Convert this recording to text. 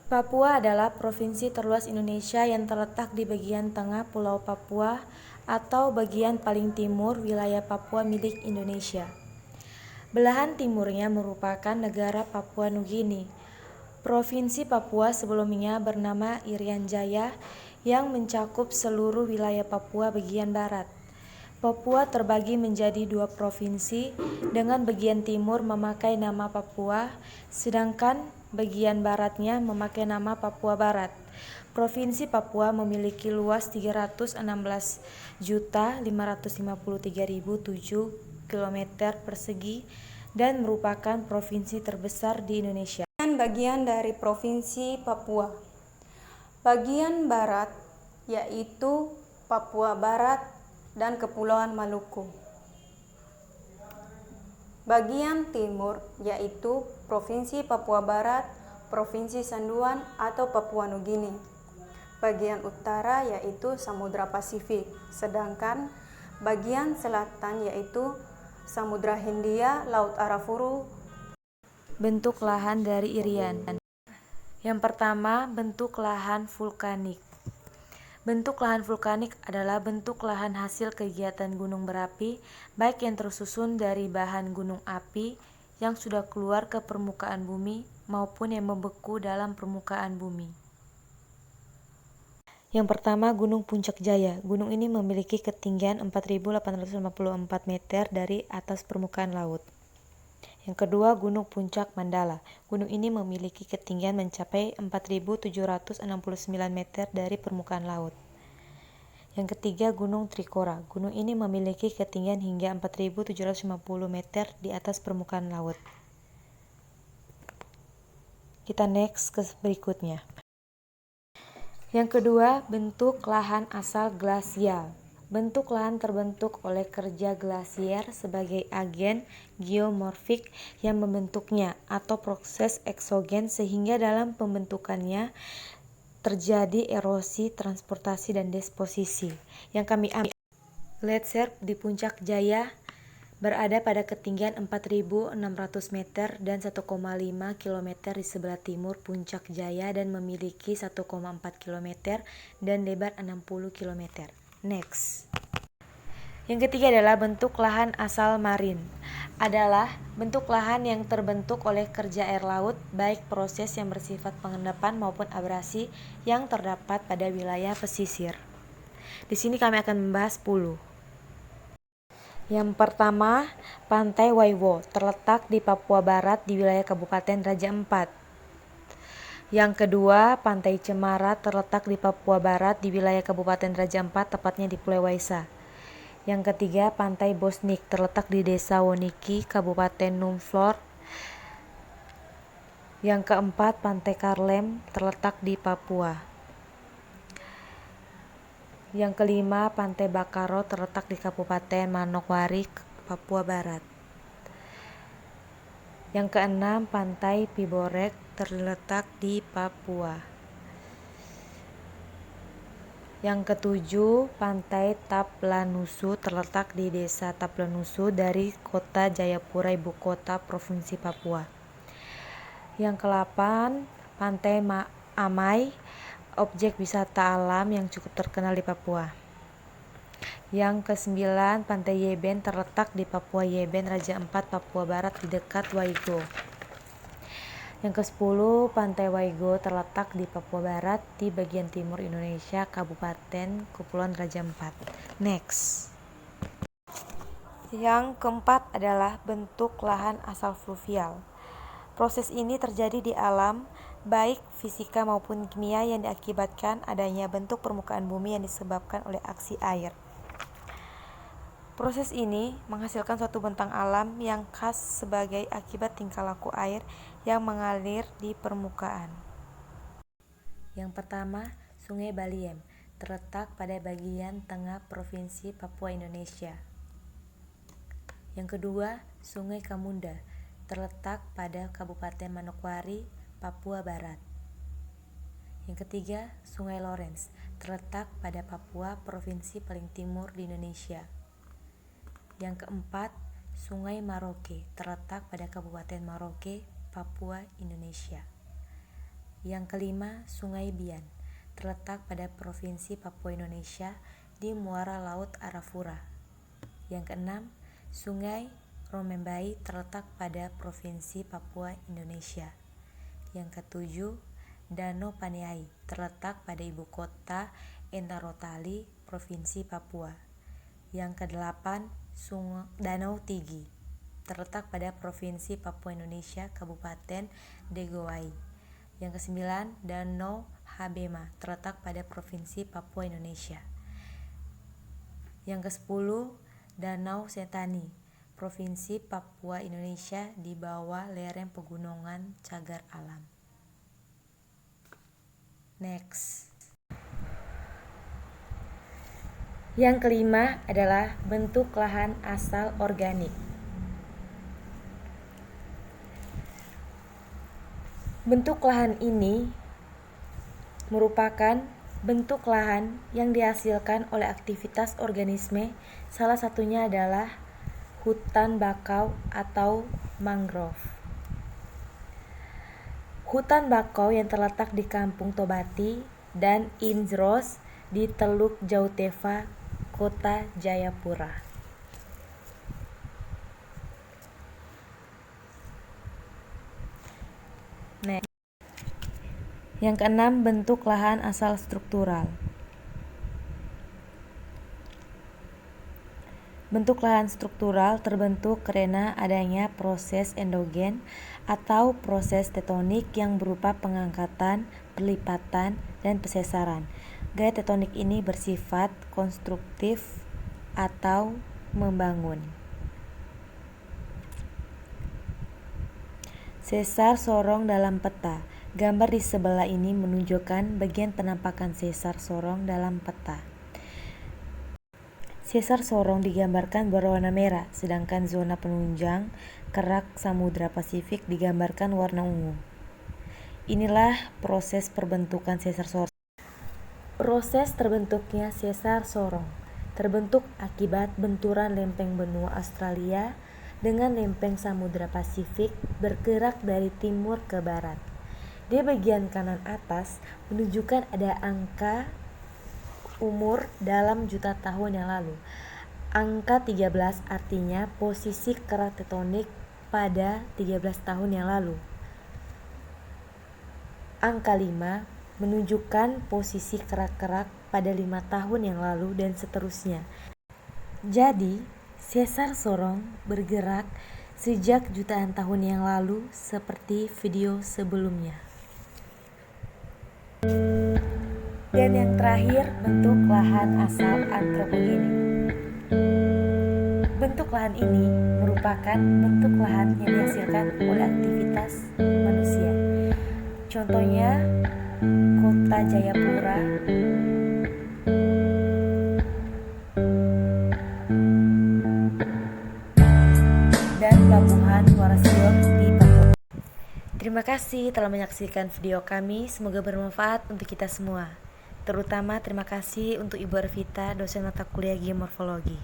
Papua adalah provinsi terluas Indonesia yang terletak di bagian tengah Pulau Papua atau bagian paling timur wilayah Papua milik Indonesia. Belahan timurnya merupakan negara Papua Nugini. Provinsi Papua sebelumnya bernama Irian Jaya yang mencakup seluruh wilayah Papua bagian barat. Papua terbagi menjadi dua provinsi dengan bagian timur memakai nama Papua, sedangkan bagian baratnya memakai nama Papua Barat. Provinsi Papua memiliki luas 316.553.007 km persegi dan merupakan provinsi terbesar di Indonesia. Bagian dari Provinsi Papua. Bagian barat yaitu Papua Barat dan Kepulauan Maluku. Bagian timur yaitu Provinsi Papua Barat, Provinsi Sanduan atau Papua Nugini. Bagian utara yaitu Samudra Pasifik, sedangkan bagian selatan yaitu Samudra Hindia, Laut Arafuru. Bentuk lahan dari Irian. Yang pertama, bentuk lahan vulkanik. Bentuk lahan vulkanik adalah bentuk lahan hasil kegiatan gunung berapi, baik yang tersusun dari bahan gunung api yang sudah keluar ke permukaan bumi maupun yang membeku dalam permukaan bumi. Yang pertama, Gunung Puncak Jaya. Gunung ini memiliki ketinggian 4.854 meter dari atas permukaan laut. Yang kedua, Gunung Puncak Mandala. Gunung ini memiliki ketinggian mencapai 4.769 meter dari permukaan laut. Yang ketiga, Gunung Trikora. Gunung ini memiliki ketinggian hingga 4.750 meter di atas permukaan laut. Kita next ke berikutnya. Yang kedua, bentuk lahan asal glasial. Bentuk lahan terbentuk oleh kerja glasier sebagai agen geomorfik yang membentuknya atau proses eksogen sehingga dalam pembentukannya terjadi erosi, transportasi, dan deposisi. Yang kami ambil Glacier di Puncak Jaya berada pada ketinggian 4.600 meter dan 1,5 km di sebelah timur Puncak Jaya dan memiliki 1,4 km dan lebar 60 km. Next. Yang ketiga adalah bentuk lahan asal marin. Adalah bentuk lahan yang terbentuk oleh kerja air laut, baik proses yang bersifat pengendapan maupun abrasi yang terdapat pada wilayah pesisir. Di sini kami akan membahas 10. Yang pertama, Pantai Waiwo terletak di Papua Barat di wilayah Kabupaten Raja Ampat. Yang kedua, Pantai Cemara terletak di Papua Barat di wilayah Kabupaten Raja Ampat, tepatnya di Pulau Waisa. Yang ketiga, Pantai Bosnik terletak di Desa Woniki, Kabupaten Numfor. Yang keempat, Pantai Karlem terletak di Papua. Yang kelima, Pantai Bakaro terletak di Kabupaten Manokwari, Papua Barat. Yang keenam, Pantai Piborek terletak di Papua. Yang ketujuh, Pantai Taplanusu terletak di Desa Taplanusu dari Kota Jayapura, ibu kota Provinsi Papua. Yang ke-8, Pantai Amai, objek wisata alam yang cukup terkenal di Papua. Yang ke-9, Pantai Yeben terletak di Papua Yeben, Raja Ampat, Papua Barat di dekat Waigo. Yang ke-10, Pantai Waigo terletak di Papua Barat di bagian timur Indonesia, Kabupaten Kepulauan Raja Ampat. Next. Yang keempat adalah bentuk lahan asal fluvial. Proses ini terjadi di alam, baik fisika maupun kimia, yang diakibatkan adanya bentuk permukaan bumi yang disebabkan oleh aksi air. Proses ini menghasilkan suatu bentang alam yang khas sebagai akibat tingkah laku air yang mengalir di permukaan. Yang pertama, Sungai Baliem terletak pada bagian tengah Provinsi Papua, Indonesia. Yang kedua, Sungai Kamunda terletak pada Kabupaten Manokwari, Papua Barat. Yang ketiga, Sungai Lawrence terletak pada Papua, provinsi paling timur di Indonesia. Yang keempat, Sungai Maroke terletak pada Kabupaten Maroke, Papua, Indonesia. Yang kelima, Sungai Bian, terletak pada Provinsi Papua Indonesia di muara Laut Arafura. Yang keenam, Sungai Romembai, terletak pada Provinsi Papua Indonesia. Yang ketujuh, Danau Paniai, terletak pada ibu kota Entarotali, Provinsi Papua. Yang kedelapan, Danau Tigi, terletak pada Provinsi Papua Indonesia, Kabupaten Degowai. Yang kesembilan, Danau Habema, terletak pada Provinsi Papua Indonesia. Yang kesepuluh, Danau Sentani, Provinsi Papua Indonesia, di bawah lereng pegunungan cagar alam. Next. Yang kelima adalah bentuk lahan asal organik. Bentuk lahan ini merupakan bentuk lahan yang dihasilkan oleh aktivitas organisme, salah satunya adalah hutan bakau atau mangrove. Hutan bakau yang terletak di Kampung Tobati dan Injros di Teluk Jauteva, Kota Jayapura. Next. Yang keenam, bentuk lahan asal struktural. Bentuk lahan struktural terbentuk karena adanya proses endogen atau proses tektonik yang berupa pengangkatan, perlipatan, dan pesesaran. Gaya tektonik ini bersifat konstruktif atau membangun. Sesar sorong dalam peta. Gambar di sebelah ini menunjukkan bagian penampakan sesar sorong dalam peta. Sesar sorong digambarkan berwarna merah, sedangkan zona penunjang kerak Samudra Pasifik digambarkan warna ungu. Inilah proses perbentukan sesar sorong. Proses terbentuknya sesar sorong terbentuk akibat benturan lempeng benua Australia dengan lempeng Samudra Pasifik bergerak dari timur ke barat. Di bagian kanan atas menunjukkan ada angka umur dalam juta tahun yang lalu. Angka 13 artinya posisi kerak tektonik pada 13 tahun yang lalu. Angka 5 menunjukkan posisi kerak-kerak pada 5 tahun yang lalu dan seterusnya. Jadi, sesar sorong bergerak sejak jutaan tahun yang lalu seperti video sebelumnya. Dan yang terakhir, bentuk lahan asal antropogenik. Bentuk lahan ini merupakan bentuk lahan yang dihasilkan oleh aktivitas manusia. Contohnya, Kota Jayapura, dan Pelabuhan Muara Siok di Papua. Terima kasih telah menyaksikan video kami, semoga bermanfaat untuk kita semua. Terutama terima kasih untuk Ibu Arvita, dosen mata kuliah Geomorfologi.